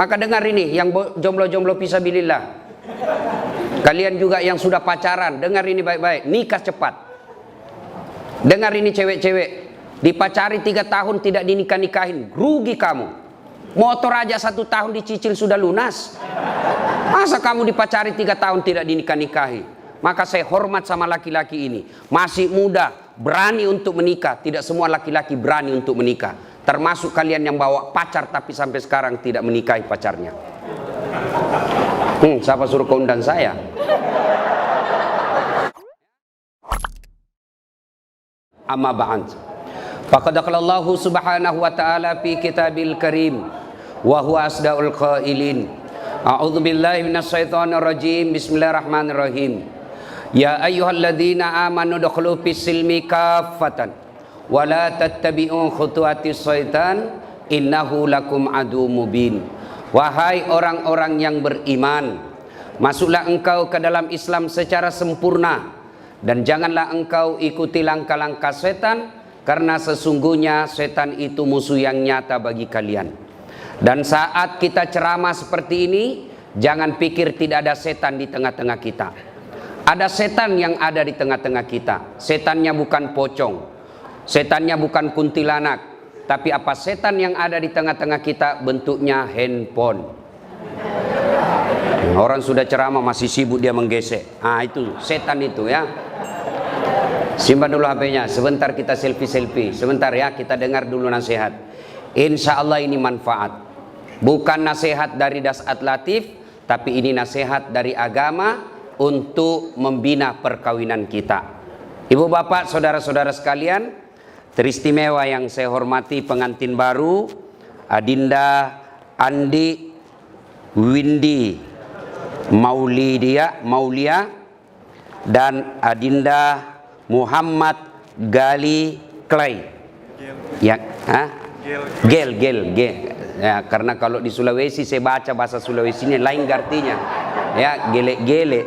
Maka dengar ini, yang jomblo-jomblo fisabilillah, kalian juga yang sudah pacaran, dengar ini baik-baik, nikah cepat. Dengar ini cewek-cewek, dipacari 3 tahun tidak dinikah-nikahin, rugi kamu. Motor aja 1 tahun dicicil sudah lunas, masa kamu dipacari 3 tahun tidak dinikah-nikahi? Maka saya hormat sama laki-laki ini, masih muda, berani untuk menikah. Tidak semua laki-laki berani untuk menikah, termasuk kalian yang bawa pacar tapi sampai sekarang tidak menikahi pacarnya. Siapa suruh kau undang saya? Amma ba'd. Faqad qala Allah subhanahu wa ta'ala fi kitabil karim wa huwa asdaul qailin. A'udzu billahi minasyaitonir rajim. Bismillahirrahmanirrahim. Ya ayyuhalladzina amanu dukhulu fis silmi kaffatan wa la tattabi'u khutuwatis syaitan innahu lakum adu mubin. Wahai orang-orang yang beriman, masuklah engkau ke dalam Islam secara sempurna dan janganlah engkau ikuti langkah-langkah setan, karena sesungguhnya setan itu musuh yang nyata bagi kalian. Dan saat kita ceramah seperti ini, jangan pikir tidak ada setan di tengah-tengah kita. Ada setan yang ada di tengah-tengah kita. Setannya bukan pocong, setannya bukan kuntilanak, tapi apa setan yang ada di tengah-tengah kita? Bentuknya handphone. Orang sudah ceramah masih sibuk dia menggesek. Itu setan itu ya. Simpan dulu HP-nya, sebentar kita selfie-selfie. Sebentar ya, kita dengar dulu nasihat. Insya Allah ini manfaat. Bukan nasihat dari Dasat Latif, tapi ini nasihat dari agama untuk membina perkawinan kita. Ibu bapak, saudara-saudara sekalian, teristimewa yang saya hormati pengantin baru Adinda Andi Windy Maulia dan Adinda Muhammad Gali Clay. Gel. Ya, karena kalau di Sulawesi saya baca bahasa Sulawesinya lain artinya. Ya, gele.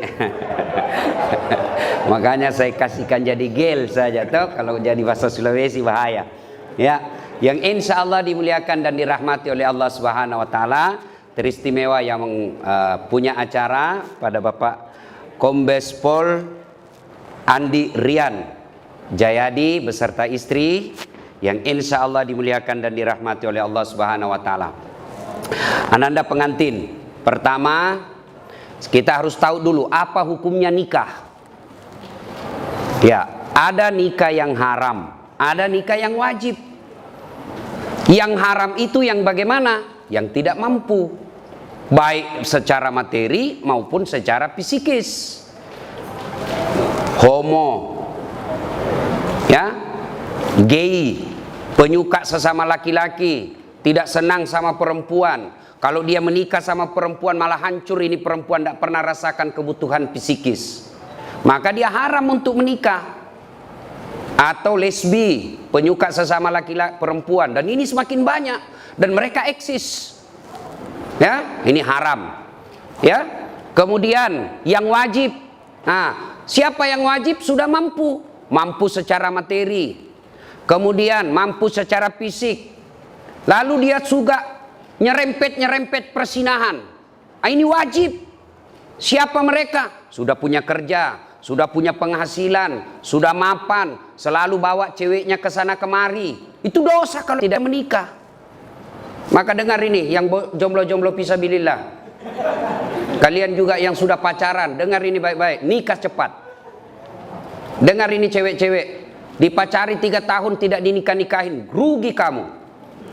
Makanya saya kasihkan jadi gel saja toh, kalau jadi bahasa Sulawesi bahaya. Ya, yang insya Allah dimuliakan dan dirahmati oleh Allah Subhanahu wa taala, teristimewa yang punya acara pada Bapak Kombes Pol Andi Rian Jayadi beserta istri, yang insya Allah dimuliakan dan dirahmati oleh Allah Subhanahu wa taala. Ananda pengantin, pertama kita harus tahu dulu apa hukumnya nikah. Ya, ada nikah yang haram, ada nikah yang wajib. Yang haram itu yang bagaimana? Yang tidak mampu, baik secara materi maupun secara psikis. Homo, ya, gay, penyuka sesama laki-laki, tidak senang sama perempuan. Kalau dia menikah sama perempuan malah hancur, ini perempuan tidak pernah rasakan kebutuhan psikis, maka dia haram untuk menikah. Atau lesbi, penyuka sesama laki-laki perempuan, dan ini semakin banyak dan mereka eksis. Ya, ini haram. Ya. Kemudian yang wajib. Siapa yang wajib? Sudah mampu secara materi, kemudian mampu secara fisik, lalu dia juga nyerempet persinahan. Ini wajib. Siapa mereka? Sudah punya kerja, sudah punya penghasilan, sudah mapan, selalu bawa ceweknya ke sana kemari. Itu dosa kalau tidak menikah. Maka dengar ini, yang jomblo-jomblo fisabilillah, kalian juga yang sudah pacaran, dengar ini baik-baik, nikah cepat. Dengar ini cewek-cewek, dipacari 3 tahun tidak dinikah-nikahin, rugi kamu.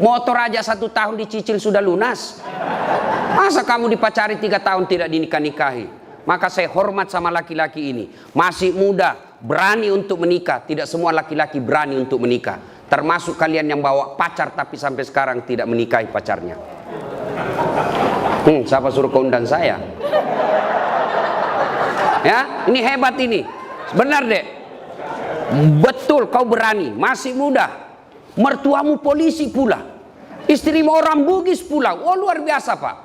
Motor aja 1 tahun dicicil sudah lunas, masa kamu dipacari 3 tahun tidak dinikah-nikahi? Maka saya hormat sama laki-laki ini, masih muda, berani untuk menikah. Tidak semua laki-laki berani untuk menikah, termasuk kalian yang bawa pacar tapi sampai sekarang tidak menikahi pacarnya. Siapa suruh kau undang saya? Ya, ini hebat ini. Benar deh. Betul, kau berani, masih muda. Mertuamu polisi pula, istrimu orang Bugis pula. Oh, luar biasa, Pak.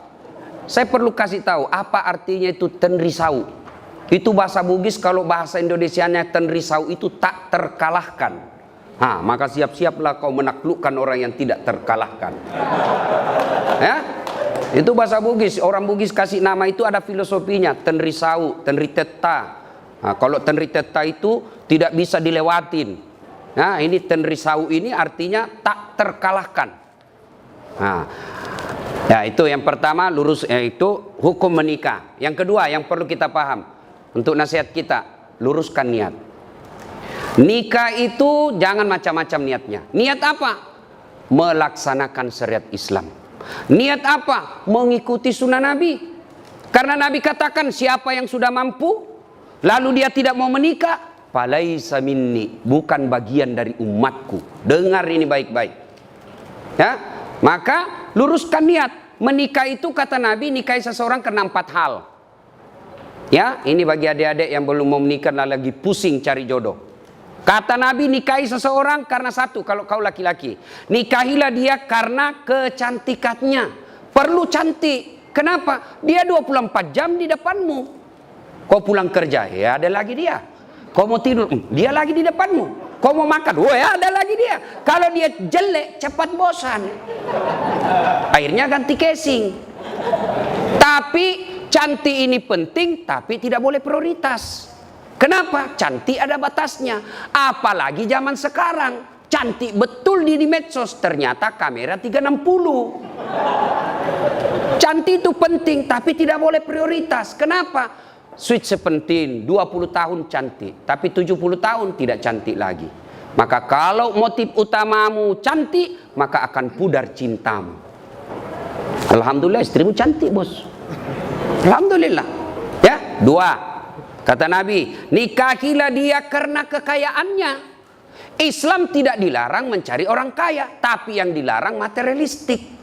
Saya perlu kasih tahu apa artinya itu tenrisau. Itu bahasa Bugis, kalau bahasa Indonesianya tenrisau itu tak terkalahkan. Maka siap-siaplah kau menaklukkan orang yang tidak terkalahkan. Ya? Itu bahasa Bugis. Orang Bugis kasih nama itu ada filosofinya. Tenri Sau, Tenri Teta. Nah, kalau Tenri Teta itu tidak bisa dilewatin. Nah, ini Tenri Sau ini artinya tak terkalahkan. Nah, ya itu yang pertama, lurus itu hukum menikah. Yang kedua yang perlu kita paham untuk nasihat kita, luruskan niat. Nikah itu jangan macam-macam niatnya. Niat apa? Melaksanakan syariat Islam. Niat apa? Mengikuti sunnah Nabi. Karena Nabi katakan siapa yang sudah mampu lalu dia tidak mau menikah, falaisa minni, bukan bagian dari umatku. Dengar ini baik-baik. Ya, maka luruskan niat. Menikah itu kata Nabi, nikahi seseorang karena 4 hal. Ya, ini bagi adik-adik yang belum mau menikah lagi pusing cari jodoh. Kata Nabi, nikahi seseorang karena satu, kalau kau laki-laki, nikahilah dia karena kecantikannya. Perlu cantik. Kenapa? Dia 24 jam di depanmu. Kau pulang kerja, ya ada lagi dia. Kau mau tidur, dia lagi di depanmu. Kau mau makan, ya ada lagi dia. Kalau dia jelek, cepat bosan. Akhirnya ganti casing. Tapi cantik ini penting, tapi tidak boleh prioritas. Kenapa? Cantik ada batasnya. Apalagi zaman sekarang. Cantik betul di medsos. Ternyata kamera 360. Cantik itu penting, tapi tidak boleh prioritas. Kenapa? Sweet Seventeen 20 tahun cantik, tapi 70 tahun tidak cantik lagi. Maka kalau motif utamamu cantik, maka akan pudar cintamu. Alhamdulillah istrimu cantik, bos. Alhamdulillah. Ya, 2. Kata Nabi, nikahilah dia karena kekayaannya. Islam tidak dilarang mencari orang kaya, tapi yang dilarang materialistik.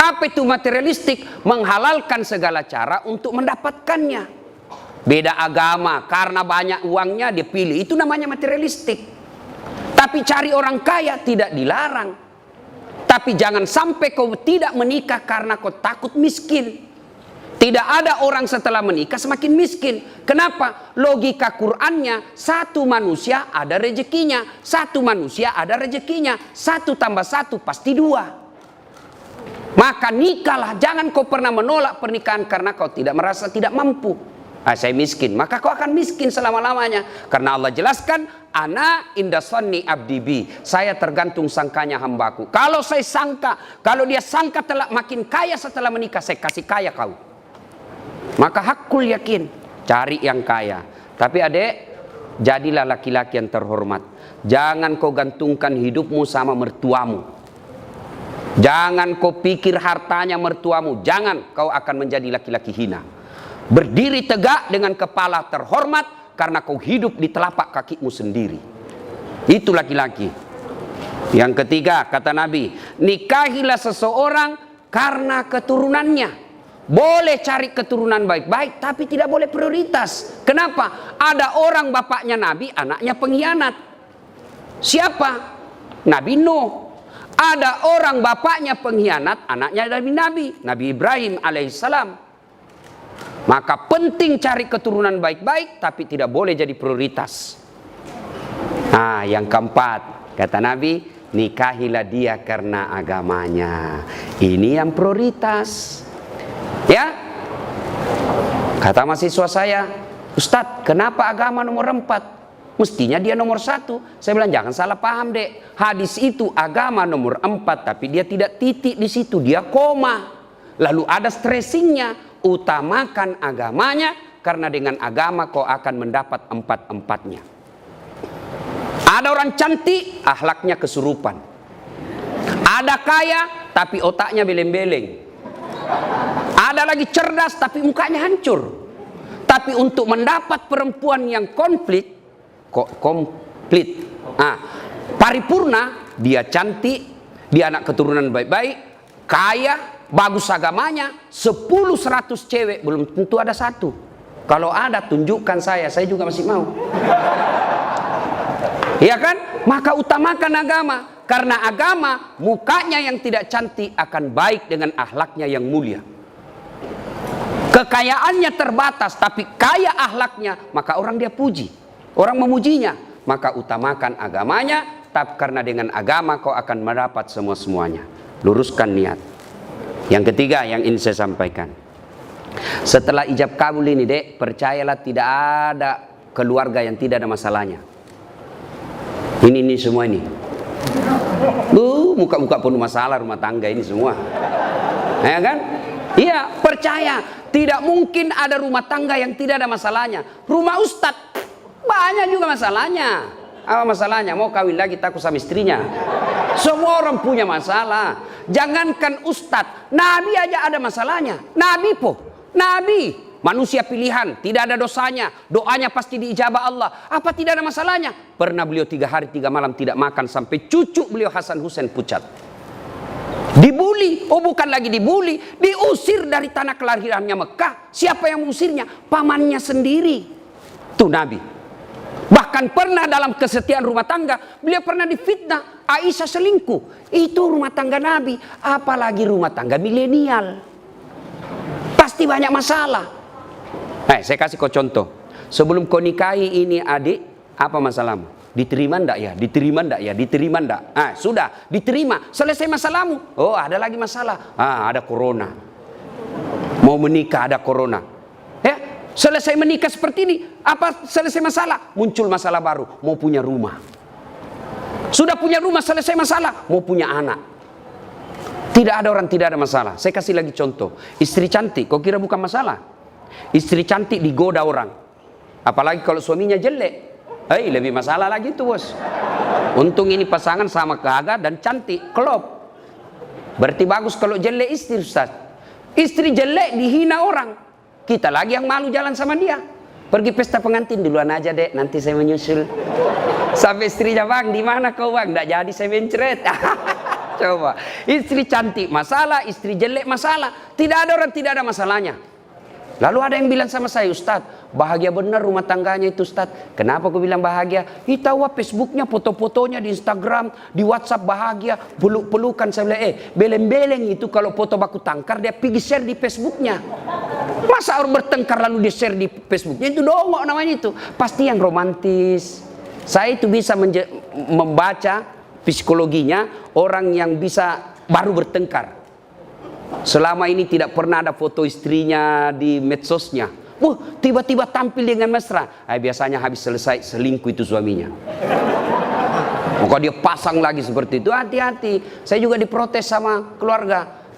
Apa itu materialistik? Menghalalkan segala cara untuk mendapatkannya. Beda agama, karena banyak uangnya dia pilih, itu namanya materialistik. Tapi cari orang kaya tidak dilarang. Tapi jangan sampai kau tidak menikah karena kau takut miskin. Tidak ada orang setelah menikah semakin miskin. Kenapa? Logika Qur'annya, satu manusia ada rezekinya. Satu manusia ada rezekinya. 1 tambah 1 pasti 2. Maka nikahlah. Jangan kau pernah menolak pernikahan karena kau tidak merasa tidak mampu. Saya miskin. Maka kau akan miskin selama-lamanya. Karena Allah jelaskan, ana inda sanni abdi bi. Saya tergantung sangkanya hambaku. Kalau saya sangka, kalau dia sangka telah makin kaya setelah menikah, saya kasih kaya kau. Maka hakul yakin, cari yang kaya. Tapi adek, jadilah laki-laki yang terhormat. Jangan kau gantungkan hidupmu sama mertuamu. Jangan kau pikir hartanya mertuamu. Jangan, kau akan menjadi laki-laki hina. Berdiri tegak dengan kepala terhormat karena kau hidup di telapak kakimu sendiri. Itu laki-laki. Yang ketiga, kata Nabi, nikahilah seseorang karena keturunannya. Boleh cari keturunan baik-baik, tapi tidak boleh prioritas. Kenapa? Ada orang bapaknya Nabi, anaknya pengkhianat. Siapa? Nabi Nuh. Ada orang bapaknya pengkhianat, anaknya Nabi Ibrahim alaihissalam. Maka penting cari keturunan baik-baik, tapi tidak boleh jadi prioritas. Nah, yang keempat, kata Nabi, nikahilah dia karena agamanya. Ini yang prioritas. Ya, kata mahasiswa saya, Ustadz, kenapa agama nomor 4? Mestinya dia nomor 1. Saya bilang jangan salah paham dek. Hadis itu agama nomor 4, tapi dia tidak titik di situ, dia koma. Lalu ada stressingnya. Utamakan agamanya, karena dengan agama kau akan mendapat 4-4-nya. Ada orang cantik, akhlaknya kesurupan. Ada kaya, tapi otaknya beleng-beleng. Ada lagi cerdas tapi mukanya hancur. Tapi untuk mendapat perempuan yang komplit, paripurna, dia cantik, dia anak keturunan baik-baik, kaya, bagus agamanya, 10-100 cewek belum tentu ada 1. Kalau ada tunjukkan saya juga masih mau. Ya kan? Maka utamakan agama. Karena agama, mukanya yang tidak cantik akan baik dengan akhlaknya yang mulia. Kekayaannya terbatas, tapi kaya akhlaknya, maka orang dia puji. Orang memujinya. Maka utamakan agamanya, tapi karena dengan agama kau akan mendapat semua-semuanya. Luruskan niat. Yang ketiga yang ingin saya sampaikan. Setelah ijab kabul ini dek, percayalah tidak ada keluarga yang tidak ada masalahnya. Ini semua ini. Muka-muka penuh masalah rumah tangga ini semua. Ya kan? Iya, percaya. Tidak mungkin ada rumah tangga yang tidak ada masalahnya. Rumah ustadz banyak juga masalahnya. Apa masalahnya? Mau kawin lagi takut sama istrinya. Semua orang punya masalah. Jangankan ustadz, nabi aja ada masalahnya. Nabi, manusia pilihan, tidak ada dosanya, doanya pasti diijabah Allah. Apa tidak ada masalahnya? Pernah beliau 3 hari 3 malam tidak makan sampai cucu beliau Hasan Husain pucat. Dibuli, bukan lagi dibuli, diusir dari tanah kelahirannya Mekah. Siapa yang mengusirnya? Pamannya sendiri. Tuh Nabi. Bahkan pernah dalam kesetiaan rumah tangga, beliau pernah difitnah, Aisyah selingkuh. Itu rumah tangga Nabi, apalagi rumah tangga milenial. Pasti banyak masalah. Saya kasih kau contoh. Sebelum kau nikahi ini adik, apa masalahmu? Diterima ndak ya? Diterima ndak ya? Diterima ndak? Sudah, diterima. Selesai masalahmu. Oh, ada lagi masalah. Ada corona. Mau menikah ada corona. Ya, selesai menikah seperti ini, apa selesai masalah? Muncul masalah baru, mau punya rumah. Sudah punya rumah, selesai masalah, mau punya anak. Tidak ada orang tidak ada masalah. Saya kasih lagi contoh. Istri cantik, kau kira bukan masalah? Istri cantik digoda orang. Apalagi kalau suaminya jelek. Lebih masalah lagi tuh bos. Untung ini pasangan sama gagah dan cantik, klop. Berarti bagus kalau jelek istri Ustaz. Istri jelek dihina orang. Kita lagi yang malu jalan sama dia. Pergi pesta pengantin duluan aja dek, nanti saya menyusul. Sampai istrinya, bang di mana kau bang? Nggak jadi saya mencret. Coba. Istri cantik masalah, istri jelek masalah. Tidak ada orang tidak ada masalahnya. Lalu ada yang bilang sama saya, Ustaz, bahagia benar rumah tangganya itu Ustaz. Kenapa aku bilang bahagia? Tahu Facebooknya, foto-fotonya di Instagram, di WhatsApp bahagia, peluk-pelukan. Saya bilang, beleng-beleng itu kalau foto baku tangkar dia pergi share di Facebooknya. Masa orang bertengkar lalu dia share di Facebooknya? Itu dongok namanya itu. Pasti yang romantis. Saya itu bisa membaca psikologinya orang yang bisa baru bertengkar. Selama ini tidak pernah ada foto istrinya di medsosnya. Tiba-tiba tampil dengan mesra. Biasanya habis selesai selingkuh itu suaminya. Maka dia pasang lagi seperti itu. Hati-hati. Saya juga diprotes sama keluarga.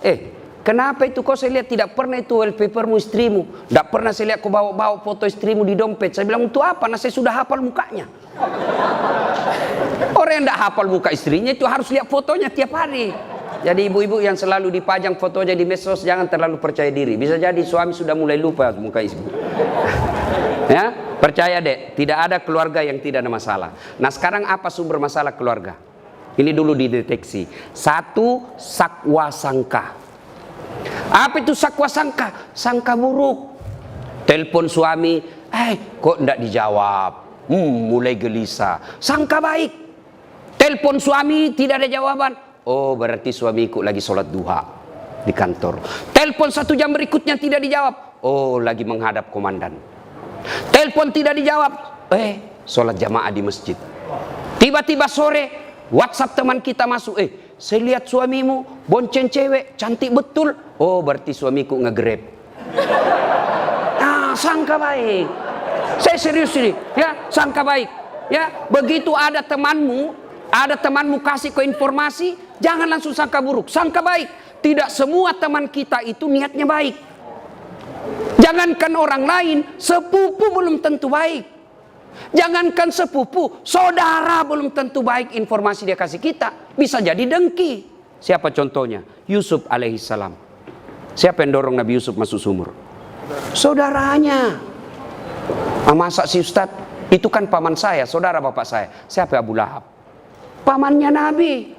Kenapa itu kau saya lihat tidak pernah itu wallpapermu istrimu. Tidak pernah saya lihat kau bawa foto istrimu di dompet. Saya bilang untuk apa? Nah saya sudah hafal mukanya. Orang yang tidak hafal muka istrinya itu harus lihat fotonya tiap hari. Jadi ibu-ibu yang selalu dipajang fotonya di medsos jangan terlalu percaya diri. Bisa jadi suami sudah mulai lupa muka istri. Ya, percaya dek, tidak ada keluarga yang tidak ada masalah. Nah sekarang apa sumber masalah keluarga? Ini dulu dideteksi. 1, sakwa sangka. Apa itu sakwa sangka? Sangka buruk. Telepon suami, kok tidak dijawab? Mulai gelisah. Sangka baik. Telepon suami tidak ada jawaban. Oh berarti suamiku lagi sholat duha di kantor. Telepon 1 jam berikutnya tidak dijawab. Oh lagi menghadap komandan. Telepon tidak dijawab. Sholat jamaah di masjid. Tiba-tiba sore WhatsApp teman kita masuk. Saya lihat suamimu bonceng cewek cantik betul. Oh berarti suamiku nge-grab. Sangka baik. Saya serius ini. Ya sangka baik. Ya begitu ada temanmu kasih ke informasi, jangan langsung sangka buruk, sangka baik. Tidak semua teman kita itu niatnya baik. Jangankan orang lain, sepupu belum tentu baik. Jangankan sepupu, saudara belum tentu baik informasi dia kasih kita. Bisa jadi dengki. Siapa contohnya? Yusuf alaihissalam. Siapa yang dorong Nabi Yusuf masuk sumur? Saudaranya. Masa si Ustaz? Itu kan paman saya, saudara bapak saya. Siapa Abu Lahab? Pamannya Nabi.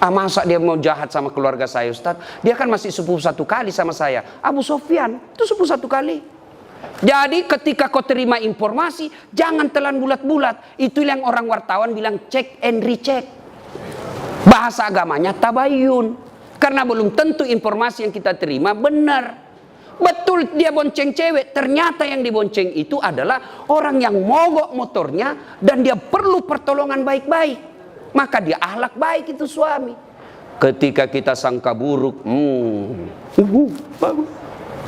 Masa dia mau jahat sama keluarga saya Ustaz? Dia kan masih sepupu 1 kali sama saya. Abu Sofyan itu sepupu 1 kali. Jadi ketika kau terima informasi, jangan telan bulat-bulat. Itu yang orang wartawan bilang check and recheck. Bahasa agamanya tabayun. Karena belum tentu informasi yang kita terima benar. Betul dia bonceng cewek, ternyata yang dibonceng itu adalah orang yang mogok motornya dan dia perlu pertolongan baik-baik. Maka dia akhlak baik itu suami. Ketika kita sangka buruk,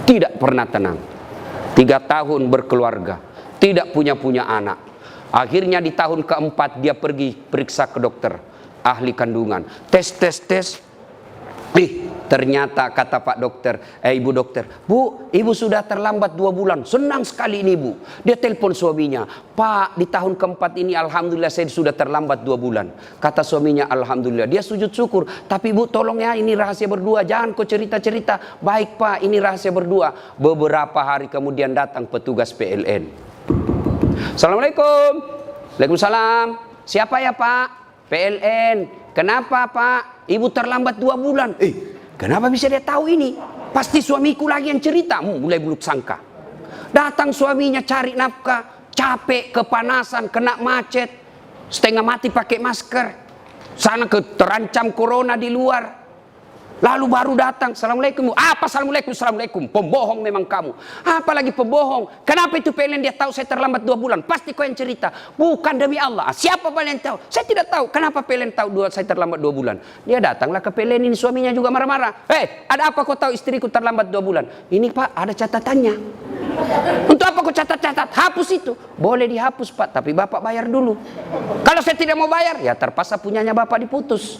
tidak pernah tenang. 3 tahun berkeluarga, tidak punya anak. Akhirnya di tahun keempat dia pergi periksa ke dokter ahli kandungan. Tes. Ternyata kata Pak Dokter, Ibu dokter, Bu, Ibu sudah terlambat 2 bulan. Senang sekali ini Bu. Dia telepon suaminya, Pak, di tahun keempat ini alhamdulillah saya sudah terlambat 2 bulan. Kata suaminya, alhamdulillah. Dia sujud syukur. Tapi Bu, tolong ya, ini rahasia berdua. Jangan kau cerita-cerita. Baik Pak, ini rahasia berdua. Beberapa hari kemudian datang petugas PLN. Assalamualaikum. Waalaikumsalam. Siapa ya Pak? PLN. Kenapa Pak? Ibu terlambat 2 bulan. Kenapa bisa dia tahu ini? Pasti suamiku lagi yang cerita. Mulai buruk sangka. Datang suaminya cari nafkah, capek, kepanasan, kena macet, setengah mati pakai masker. Sana terancam corona di luar. Lalu baru datang, Assalamualaikum. Apa Assalamualaikum? Assalamualaikum. Pembohong memang kamu. Apalagi pembohong. Kenapa itu PLN dia tahu saya terlambat 2 bulan? Pasti kau yang cerita. Bukan demi Allah. Siapa PLN tahu? Saya tidak tahu. Kenapa PLN tahu saya terlambat 2 bulan? Dia datanglah ke PLN ini, suaminya juga marah-marah. Ada apa kau tahu istriku terlambat 2 bulan? Ini Pak, ada catatannya. Untuk apa kau catat-catat? Hapus itu. Boleh dihapus Pak, tapi Bapak bayar dulu. Kalau saya tidak mau bayar, ya terpaksa punyanya Bapak diputus.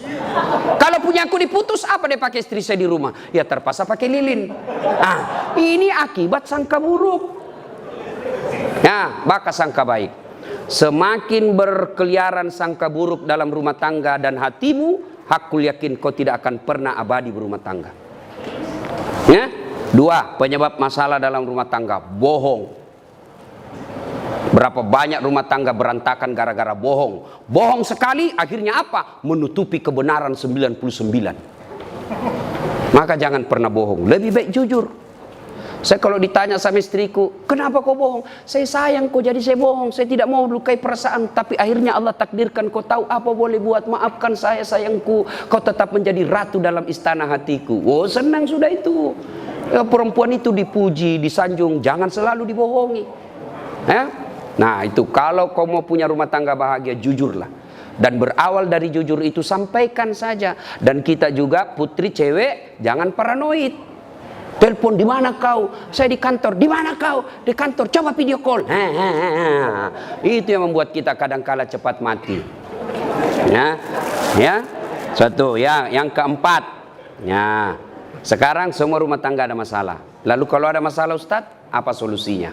Kalau punya aku diputus, apa dia pakai istri saya di rumah? Ya terpaksa pakai lilin. Ini akibat sangka buruk. Ya, maka sangka baik. Semakin berkeliaran sangka buruk dalam rumah tangga dan hatimu, hakul yakin kau tidak akan pernah abadi berumah tangga. Ya? 2, penyebab masalah dalam rumah tangga, bohong. Berapa banyak rumah tangga berantakan gara-gara bohong. Bohong sekali, akhirnya apa? Menutupi kebenaran 99. Maka jangan pernah bohong, lebih baik jujur. Saya kalau ditanya sama istriku, kenapa kau bohong? Saya sayang kau, jadi saya bohong. Saya tidak mau lukai perasaan, tapi akhirnya Allah takdirkan kau tahu apa boleh buat. Maafkan saya sayangku, kau tetap menjadi ratu dalam istana hatiku. Oh, senang sudah itu. Ya, perempuan itu dipuji, disanjung, jangan selalu dibohongi. Ya? Nah itu, kalau kau mau punya rumah tangga bahagia, jujurlah. Dan berawal dari jujur itu sampaikan saja. Dan kita juga putri cewek, jangan paranoid. Telepon, di mana kau? Saya di kantor. Di mana kau? Di kantor. Coba video call. Itu yang membuat kita kadang-kala cepat mati. Ya, satu. Ya, yang keempat. Ya. Sekarang semua rumah tangga ada masalah. Lalu kalau ada masalah Ustadz, apa solusinya?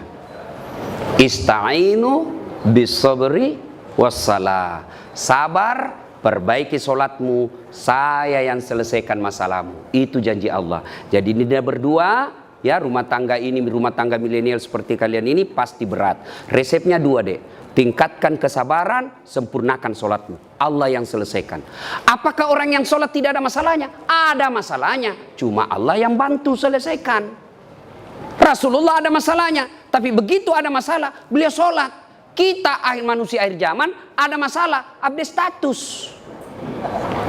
Ista'inu bisabri wassalah. Sabar, perbaiki solatmu, saya yang selesaikan masalahmu. Itu janji Allah. Jadi ini dia berdua, ya, rumah tangga ini, rumah tangga milenial seperti kalian ini pasti berat. Resepnya 2 deh. Tingkatkan kesabaran, sempurnakan solatmu. Allah yang selesaikan. Apakah orang yang solat tidak ada masalahnya? Ada masalahnya. Cuma Allah yang bantu selesaikan. Rasulullah ada masalahnya. Tapi begitu ada masalah, beliau solat. Kita manusia akhir zaman ada masalah, update status.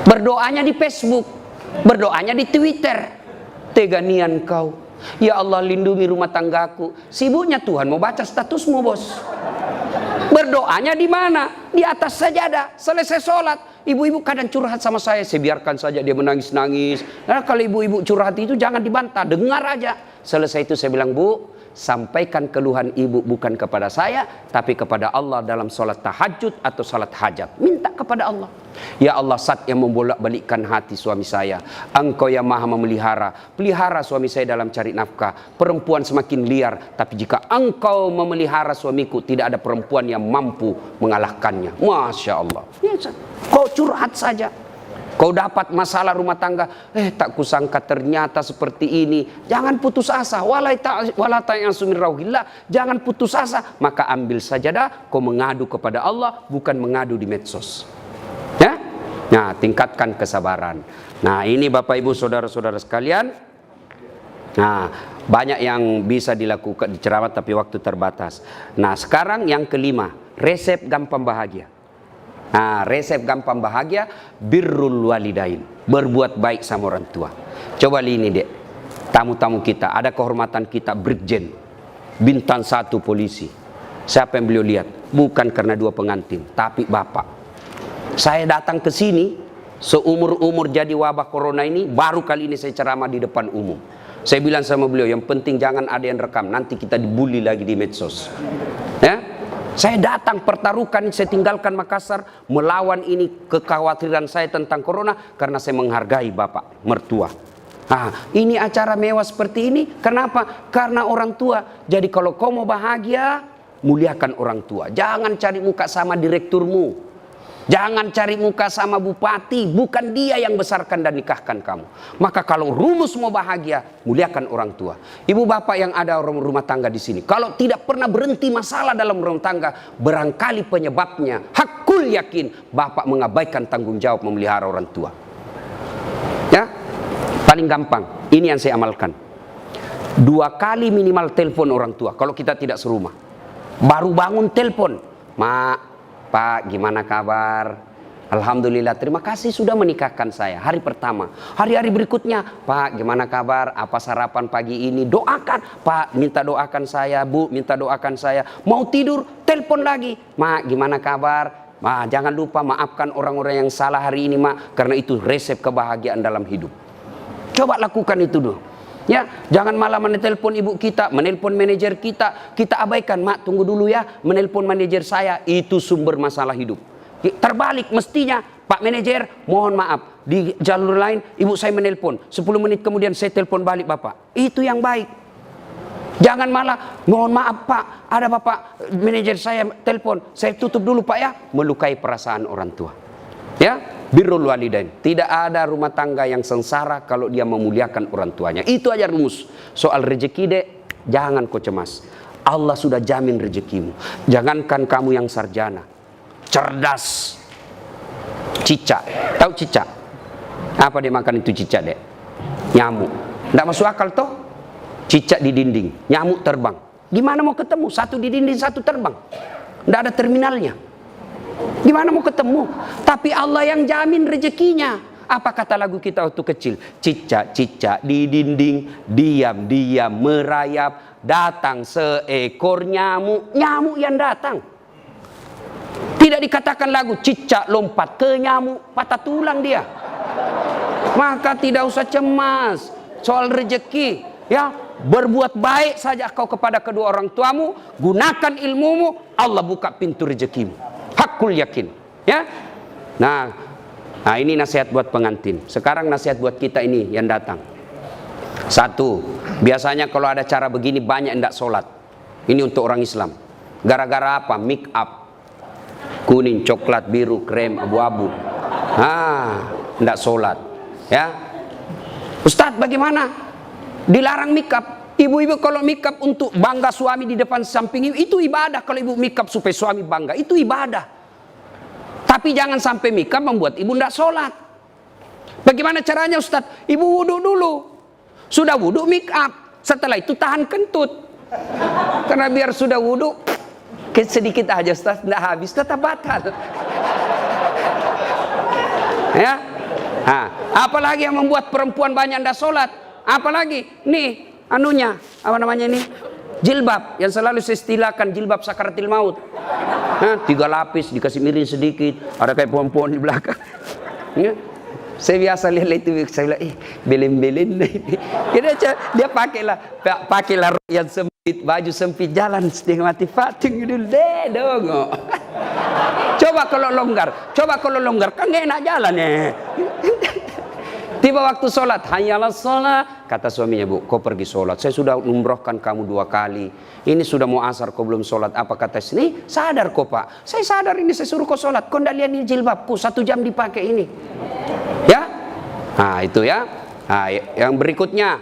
Berdoanya di Facebook. Berdoanya di Twitter. Teganian kau. Ya Allah, lindungi rumah tanggaku. Sibuknya Tuhan mau baca statusmu, bos. Berdoanya di mana? Di atas sajadah. Selesai sholat, ibu-ibu kadang curhat sama saya biarkan saja dia menangis-nangis. Nah, kalau ibu-ibu curhat itu jangan dibantah, dengar aja. Selesai itu saya bilang, Bu, sampaikan keluhan ibu bukan kepada saya, tapi kepada Allah dalam sholat tahajud atau sholat hajat. Minta kepada Allah. Ya Allah, Zat yang membolak-balikkan hati suami saya, Engkau yang maha memelihara. Pelihara suami saya dalam cari nafkah. Perempuan semakin liar, tapi jika Engkau memelihara suamiku, tidak ada perempuan yang mampu mengalahkannya. Masya Allah. Ya, kau curhat saja. Kau dapat masalah rumah tangga, tak kusangka ternyata seperti ini. Jangan putus asa. Jangan putus asa. Maka ambil sajadah, kau mengadu kepada Allah, bukan mengadu di medsos. Ya? Nah, tingkatkan kesabaran. Nah, ini Bapak Ibu saudara-saudara sekalian. Nah, banyak yang bisa dilakukan di ceramah tapi waktu terbatas. Nah, sekarang yang kelima, resep gampang bahagia. Nah, resep gampang bahagia, birrul walidain, berbuat baik sama orang tua. Coba ini dek, tamu-tamu kita, ada kehormatan kita, Brigjen, bintang 1 polisi. Siapa yang beliau lihat? Bukan karena 2 pengantin, tapi bapak. Saya datang ke sini, seumur-umur jadi wabah corona ini, baru kali ini saya ceramah di depan umum. Saya bilang sama beliau, yang penting jangan ada yang rekam, nanti kita dibully lagi di medsos. Ya, saya datang pertaruhkan, saya tinggalkan Makassar, melawan ini kekhawatiran saya tentang corona, karena saya menghargai bapak mertua. Nah, ini acara mewah seperti ini, kenapa? Karena orang tua. Jadi kalau kau mau bahagia, muliakan orang tua. Jangan cari muka sama direkturmu. Jangan cari muka sama bupati, bukan dia yang besarkan dan nikahkan kamu. Maka kalau rumus mau bahagia, muliakan orang tua. Ibu bapak yang ada rumah tangga di sini, kalau tidak pernah berhenti masalah dalam rumah tangga, barangkali penyebabnya, hakul yakin, bapak mengabaikan tanggung jawab memelihara orang tua. Ya, paling gampang, ini yang saya amalkan. 2 kali minimal telepon orang tua, kalau kita tidak serumah. Baru bangun telepon, Mak, Pak, gimana kabar? Alhamdulillah, terima kasih sudah menikahkan saya. Hari pertama. Hari-hari berikutnya, Pak, gimana kabar? Apa sarapan pagi ini? Doakan, Pak, minta doakan saya. Bu, minta doakan saya. Mau tidur, telepon lagi. Mak, gimana kabar? Ma, jangan lupa maafkan orang-orang yang salah hari ini, Mak, karena itu resep kebahagiaan dalam hidup. Coba lakukan itu dulu. Ya, jangan malah menelpon ibu kita, menelpon manajer kita abaikan. Mak, tunggu dulu ya, menelpon manajer saya, itu sumber masalah hidup. Terbalik mestinya, Pak manajer, mohon maaf, di jalur lain ibu saya menelpon, 10 menit kemudian saya telepon balik Bapak. Itu yang baik. Jangan malah, mohon maaf Pak, ada Bapak manajer saya telepon, saya tutup dulu Pak ya, melukai perasaan orang tua. Ya, birrul walidain. Tidak ada rumah tangga yang sengsara kalau dia memuliakan orang tuanya. Itu aja rumus. Soal rezeki, Dek, jangan kau cemas. Allah sudah jamin rezekimu. Jangankan kamu yang sarjana, cerdas, cicak. Tahu cicak? Apa dia makan itu cicak, Dek? Nyamuk. Tidak masuk akal toh? Cicak di dinding, nyamuk terbang. Gimana mau ketemu? Satu di dinding, satu terbang. Tidak ada terminalnya. Gimana mau ketemu? Tapi Allah yang jamin rezekinya. Apa kata lagu kita waktu kecil? Cicak-cicak di dinding, diam-diam merayap, datang seekor nyamuk. Nyamuk yang datang. Tidak dikatakan lagu cicak lompat ke nyamuk, patah tulang dia. Maka tidak usah cemas soal rezeki. Ya, berbuat baik saja kau kepada kedua orang tuamu, gunakan ilmumu, Allah buka pintu rezekimu. Hakul yakin, ya. Nah, ini nasihat buat pengantin. Sekarang nasihat buat kita ini yang datang. 1, biasanya kalau ada cara begini banyak yang tidak sholat. Ini untuk orang Islam. Gara-gara apa? Make up, kuning, coklat, biru, krem, abu-abu. Tidak sholat. Ya, Ustadz bagaimana? Dilarang make up. Ibu-ibu kalau make up untuk bangga suami di depan samping itu ibadah. Kalau ibu make up supaya suami bangga, itu ibadah. Tapi jangan sampai make up membuat ibu tidak sholat. Bagaimana caranya Ustadz? Ibu wudhu dulu. Sudah wudhu make up. Setelah itu tahan kentut. Karena biar sudah wudhu sedikit aja Ustadz, tidak habis, tetap batal. Ya. Apalagi yang membuat perempuan banyak tidak sholat. Apalagi nih anunya, apa namanya ini? Jilbab, yang selalu saya istilahkan jilbab sakaratil maut. 3 lapis, dikasih miring sedikit, ada kayak pohon-pohon di belakang. Ya. Saya biasa lihat itu, saya bilang, belen-belen. Dia pakailah yang sempit, baju sempit, jalan setengah mati fating dulu deh dong. Coba kalau longgar, kan gak enak jalan ya. Tiba waktu sholat, hayalah sholat. Kata suaminya, Bu, kau pergi sholat. Saya sudah umrohkan kamu 2 kali. Ini sudah mau asar, kau belum sholat. Apa kata sini? Sadar kau Pak. Saya sadar ini, saya suruh kau sholat. Kau tidak lihat ini jilbabku, 1 jam dipakai ini. Ya, itu ya. Yang berikutnya,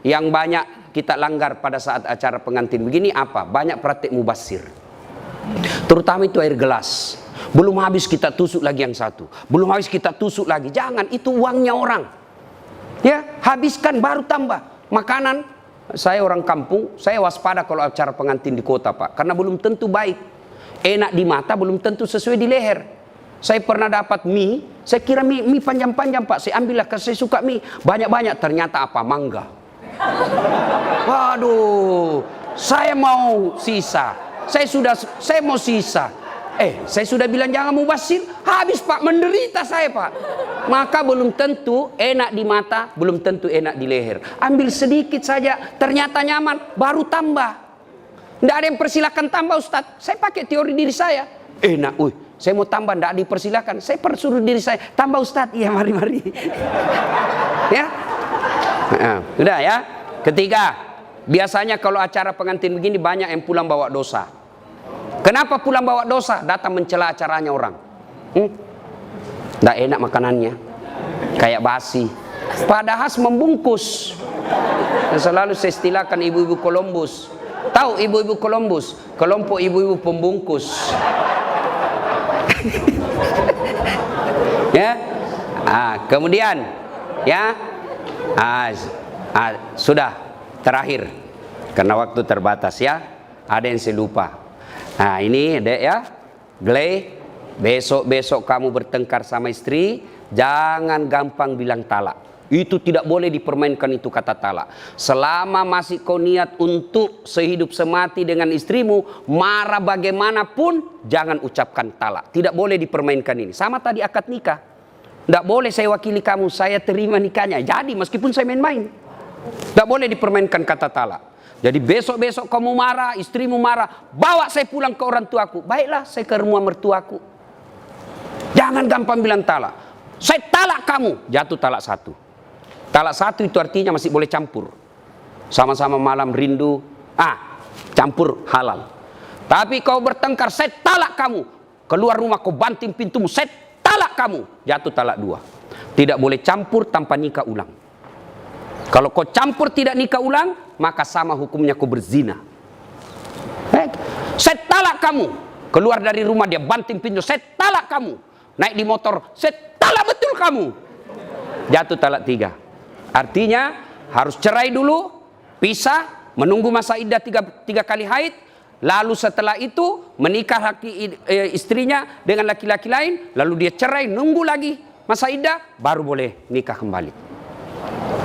yang banyak kita langgar pada saat acara pengantin begini apa? Banyak praktik mubasir. Terutama itu air gelas. Belum habis kita tusuk lagi yang satu. Belum habis kita tusuk lagi. Jangan, itu uangnya orang. Ya, habiskan baru tambah. Makanan, saya orang kampung, saya waspada kalau acara pengantin di kota Pak. Karena belum tentu baik. Enak di mata, belum tentu sesuai di leher. Saya pernah dapat mie, saya kira mie panjang-panjang Pak. Saya ambillah, karena saya suka mie. Banyak-banyak, ternyata apa? Mangga. Waduh, saya mau sisa. Saya mau sisa. Saya sudah bilang jangan mubasir, habis Pak, menderita saya Pak. maka belum tentu enak di mata, belum tentu enak di leher. Ambil sedikit saja, ternyata nyaman, baru tambah. Tidak ada yang persilakan tambah, Ustadz. Saya pakai teori diri saya. Enak, saya mau tambah, tidak dipersilakan. Saya persuruh diri saya, tambah Ustadz. Iya, mari-mari. Ya, sudah ya. Ketiga, biasanya kalau acara pengantin begini banyak yang pulang bawa dosa. Kenapa pulang bawa dosa? Datang mencela acaranya orang. Tidak enak makanannya, kayak basi. Padahal membungkus. Selalu saya istilahkan ibu-ibu Columbus. Tahu ibu-ibu Columbus? Kelompok ibu-ibu pembungkus. Ya. Kemudian ya. Sudah terakhir karena waktu terbatas ya. Ada yang saya lupa. Nah, ini Dek ya. Gley, besok-besok kamu bertengkar sama istri, jangan gampang bilang talak. Itu tidak boleh dipermainkan itu kata talak. Selama masih kau niat untuk sehidup semati dengan istrimu, marah bagaimanapun, jangan ucapkan talak. Tidak boleh dipermainkan ini. Sama tadi akad nikah. Tidak boleh saya wakili kamu, saya terima nikahnya. Jadi meskipun saya main-main. Tidak boleh dipermainkan kata talak. Jadi besok-besok kamu marah, istrimu marah, bawa saya pulang ke orang tuaku. Baiklah, saya ke rumah mertuaku. Jangan gampang bilang talak. Saya talak kamu, jatuh talak satu. Talak satu itu artinya masih boleh campur. Sama-sama malam rindu, campur halal. Tapi kau bertengkar, saya talak kamu. Keluar rumah kau banting pintumu, saya talak kamu. Jatuh talak dua. Tidak boleh campur tanpa nikah ulang. Kalau kau campur tidak nikah ulang, maka sama hukumnya kau berzina. Saya talak kamu. Keluar dari rumah dia banting pintu, saya talak kamu. Naik di motor, saya talak betul kamu. Jatuh talak tiga. Artinya harus cerai dulu, pisah, menunggu masa iddah tiga kali haid. Lalu setelah itu menikah istrinya dengan laki-laki lain. Lalu dia cerai, nunggu lagi masa iddah, baru boleh nikah kembali.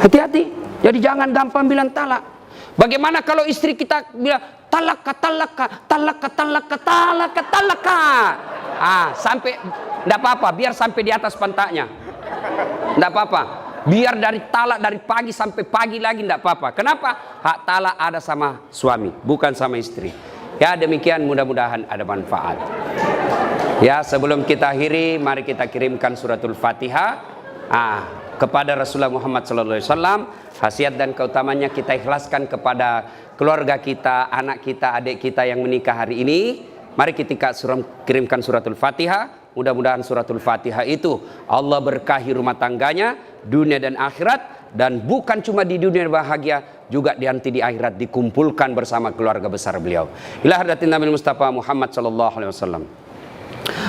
Hati-hati. Jadi jangan gampang bilang talak. Bagaimana kalau istri kita bilang talaka. Sampai enggak apa-apa, biar sampai di atas pantatnya. Enggak apa-apa. Biar dari talak dari pagi sampai pagi lagi enggak apa-apa. Kenapa? Hak talak ada sama suami, bukan sama istri. Ya, demikian, mudah-mudahan ada manfaat. Ya, sebelum kita akhiri, mari kita kirimkan suratul Fatihah kepada Rasulullah Muhammad SAW. Khasiat dan keutamanya kita ikhlaskan kepada keluarga kita, anak kita, adik kita yang menikah hari ini. Mari kita kirimkan suratul Fatihah. Mudah-mudahan suratul Fatihah itu Allah berkahi rumah tangganya, dunia dan akhirat. Dan bukan cuma di dunia bahagia, juga nanti di akhirat dikumpulkan bersama keluarga besar beliau. Ila hadratin Nabi Mustafa Muhammad SAW.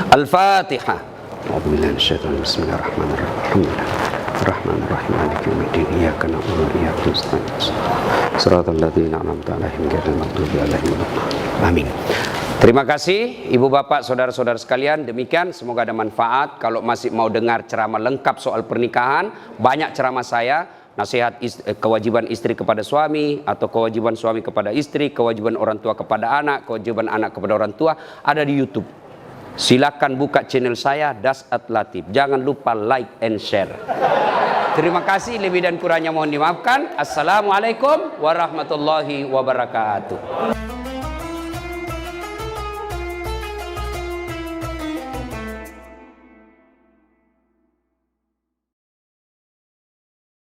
Al-Fatihah. Bismillahirrahmanirrahim. Bismillahirrahmanirrahim. Maliki yaumiddin. Iyyaka na'budu wa iyyaka nasta'in. Shiratal ladzina an'amta 'alaihim ghairil maghdubi 'alaihim waladdallin. Amin. Terima kasih Ibu Bapak, saudara-saudara sekalian. Demikian, semoga ada manfaat. Kalau masih mau dengar ceramah lengkap soal pernikahan, banyak ceramah saya. Nasihat kewajiban istri kepada suami, atau kewajiban suami kepada istri, kewajiban orang tua kepada anak, kewajiban anak kepada orang tua, ada di YouTube. Silakan buka channel saya, Das At Latif. Jangan lupa like and share. Terima kasih, lebih dan kurangnya mohon dimaafkan. Assalamualaikum warahmatullahi wabarakatuh.